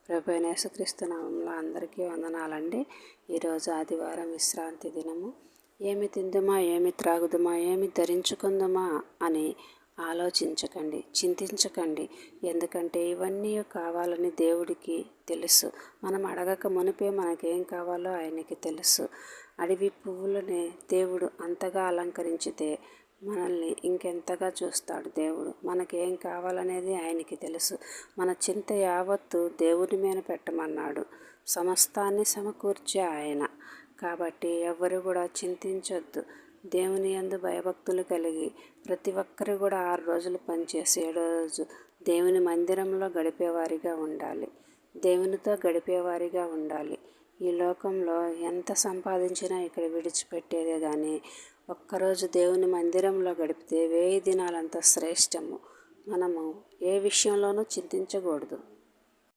ప్రభువైన యేసుక్రీస్తు నామములో అందరికీ వందనాలండి. ఈరోజు ఆదివారం విశ్రాంతి దినము. ఏమి తిందుమా, ఏమి త్రాగుదుమా, ఏమి ధరించుకుందుమా అని ఆలోచించకండి, చింతించకండి. ఎందుకంటే ఇవన్నీ కావాలని దేవుడికి తెలుసు. మనం అడగక మునిపే మనకేం కావాలో ఆయనకి తెలుసు. అడవి పువ్వులనే దేవుడు అంతగా అలంకరించితే మనల్ని ఇంకెంతగా చూస్తాడు దేవుడు. మనకేం కావాలనేది ఆయనకి తెలుసు. మన చింత యావత్తు దేవుని మీద పెట్టమన్నాడు. సమస్తాన్ని సమకూర్చే ఆయన. కాబట్టి ఎవ్వరు కూడా చింతించొద్దు. దేవుని యందు భయభక్తులు కలిగి ప్రతి ఒక్కరు కూడా 6 రోజులు పనిచేసి 7వ రోజు దేవుని మందిరంలో గడిపేవారిగా ఉండాలి. దేవునితో గడిపేవారిగా ఉండాలి. ఈ లోకంలో ఎంత సంపాదించినా ఇక్కడ విడిచిపెట్టేదే కానీ ఒక్కరోజు దేవుని మందిరంలో గడిపితే 1000 దినాలంత శ్రేష్టము. మనము ఏ విషయంలోనూ చింతించకూడదు.